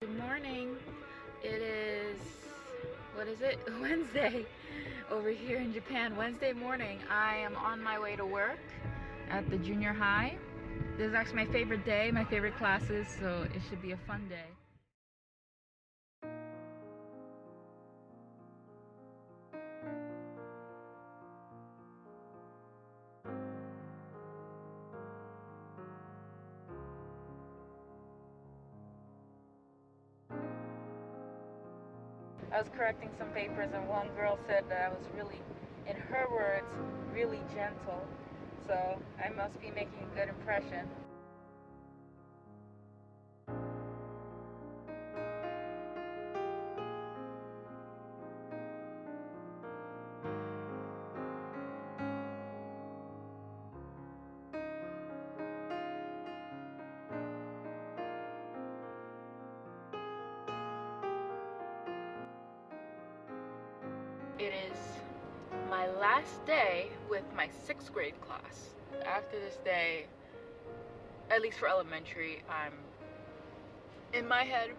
Good morning. It is, what is it? Wednesday over here in Japan. Wednesday morning. I am on my way to work at the junior high. This is actually my favorite day, my favorite classes, so it should be a fun day. I was correcting some papers and one girl said that I was really, in her words, really gentle. So I must be making a good impression. It is my last day with my 6th grade class. After this day, at least for elementary, in my head,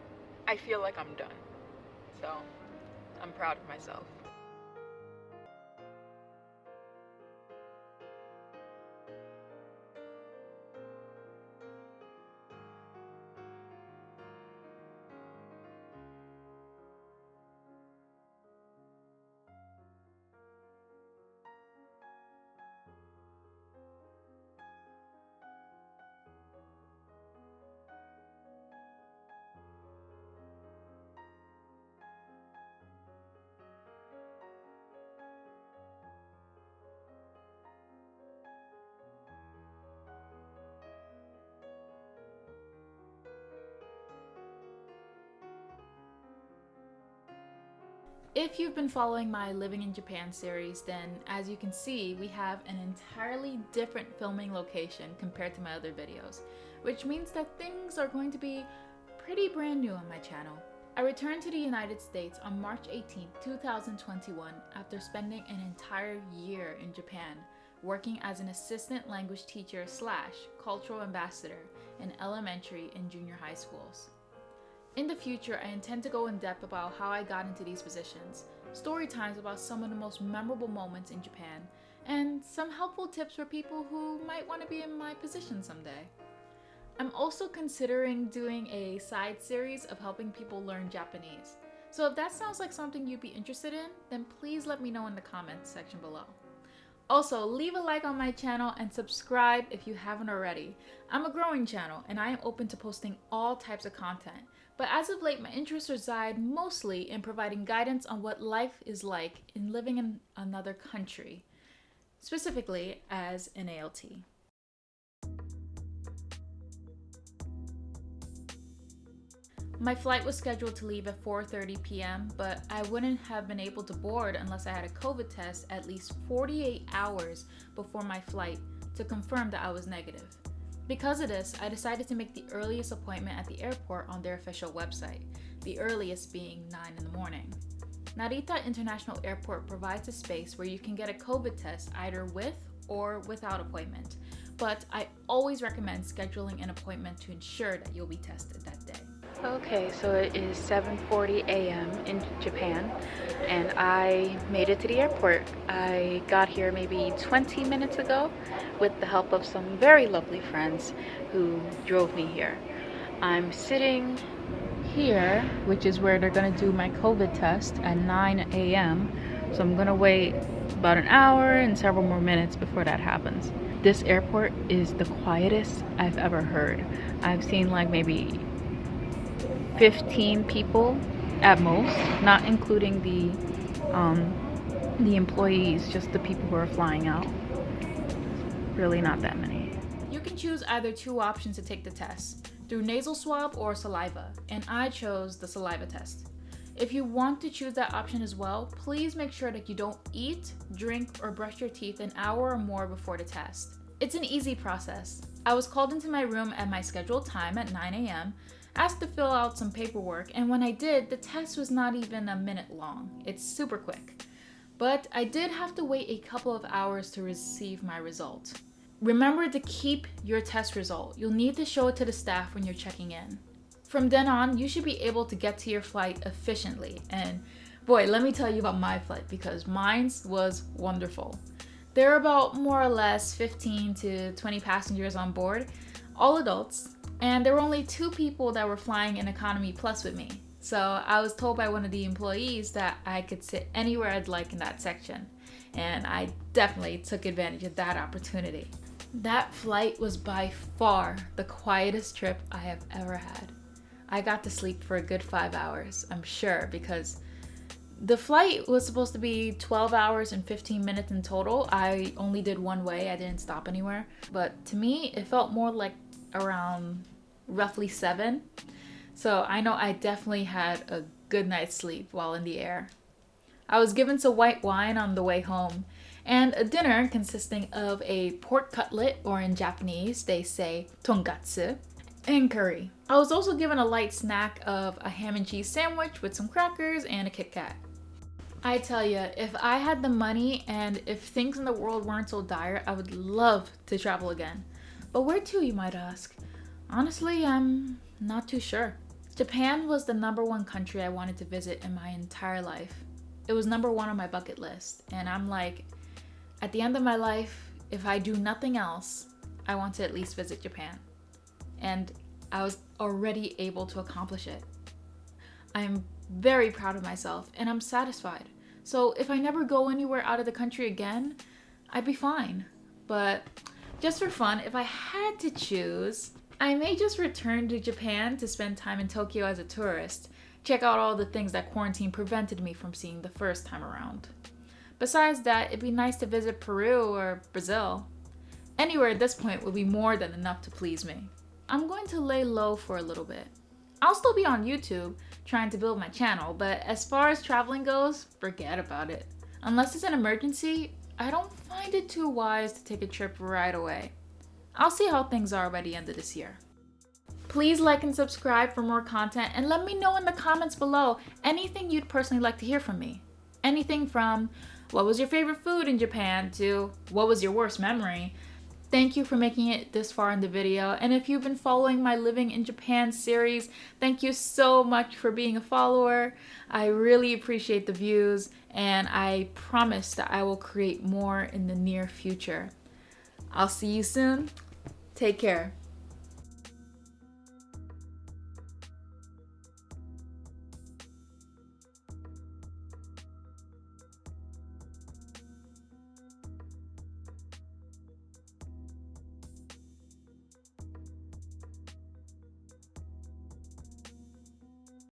I feel like I'm done. So I'm proud of myself. If you've been following my Living in Japan series, then as you can see, we have an entirely different filming location compared to my other videos, which means that things are going to be pretty brand new on my channel. I returned to the United States on March 18, 2021 after spending an entire year in Japan, working as an assistant language teacher / cultural ambassador in elementary and junior high schools. In the future, I intend to go in depth about how I got into these positions, story times about some of the most memorable moments in Japan, and some helpful tips for people who might want to be in my position someday. I'm also considering doing a side series of helping people learn Japanese. So if that sounds like something you'd be interested in, then please let me know in the comments section below. Also, leave a like on my channel and subscribe if you haven't already. I'm a growing channel and I am open to posting all types of content. But as of late, my interests reside mostly in providing guidance on what life is like in living in another country, specifically as an ALT. My flight was scheduled to leave at 4:30 p.m., but I wouldn't have been able to board unless I had a COVID test at least 48 hours before my flight to confirm that I was negative. Because of this, I decided to make the earliest appointment at the airport on their official website, the earliest being 9 in the morning. Narita International Airport provides a space where you can get a COVID test either with or without appointment, but I always recommend scheduling an appointment to ensure that you'll be tested that day. Okay, so it is 7:40 a.m. in Japan, and I made it to the airport. I got here maybe 20 minutes ago with the help of some very lovely friends who drove me here. I'm sitting here, which is where they're gonna do my COVID test at 9 a.m. So I'm gonna wait about an hour and several more minutes before that happens. This airport is the quietest I've ever heard. I've seen like maybe 15 people at most, not including the employees, just the people who are flying out. Really not that many. You can choose either two options to take the test, through nasal swab or saliva, and I chose the saliva test. If you want to choose that option as well, please make sure that you don't eat, drink, or brush your teeth an hour or more before the test. It's an easy process. I was called into my room at my scheduled time at 9 a.m., asked to fill out some paperwork, and when I did, the test was not even a minute long. It's super quick. But I did have to wait a couple of hours to receive my result. Remember to keep your test result. You'll need to show it to the staff when you're checking in. From then on, you should be able to get to your flight efficiently. And boy, let me tell you about my flight because mine was wonderful. There are about more or less 15 to 20 passengers on board, all adults, and there were only 2 people that were flying in economy plus with me. So I was told by one of the employees that I could sit anywhere I'd like in that section, and I definitely took advantage of that opportunity. That flight was by far the quietest trip I have ever had. I got to sleep for a good 5 hours, I'm sure, because the flight was supposed to be 12 hours and 15 minutes in total. I only did one way, I didn't stop anywhere. But to me, it felt more like around roughly 7. So I know I definitely had a good night's sleep while in the air. I was given some white wine on the way home, and a dinner consisting of a pork cutlet, or in Japanese, they say tonkatsu, and curry. I was also given a light snack of a ham and cheese sandwich with some crackers and a Kit Kat. I tell you, if I had the money and if things in the world weren't so dire, I would love to travel again. But where to, you might ask? Honestly, I'm not too sure. Japan was the #1 country I wanted to visit in my entire life. It was #1 on my bucket list, and I'm like, at the end of my life, if I do nothing else, I want to at least visit Japan. And I was already able to accomplish it. I'm very proud of myself and I'm satisfied. So if I never go anywhere out of the country again, I'd be fine. But just for fun, if I had to choose, I may just return to Japan to spend time in Tokyo as a tourist, check out all the things that quarantine prevented me from seeing the first time around. Besides that, it'd be nice to visit Peru or Brazil. Anywhere at this point would be more than enough to please me. I'm going to lay low for a little bit. I'll still be on YouTube trying to build my channel, but as far as traveling goes, forget about it. Unless it's an emergency, I don't find it too wise to take a trip right away. I'll see how things are by the end of this year. Please like and subscribe for more content, and let me know in the comments below anything you'd personally like to hear from me. Anything from what was your favorite food in Japan to what was your worst memory. Thank you for making it this far in the video, and if you've been following my Living in Japan series, thank you so much for being a follower. I really appreciate the views, and I promise that I will create more in the near future. I'll see you soon. Take care.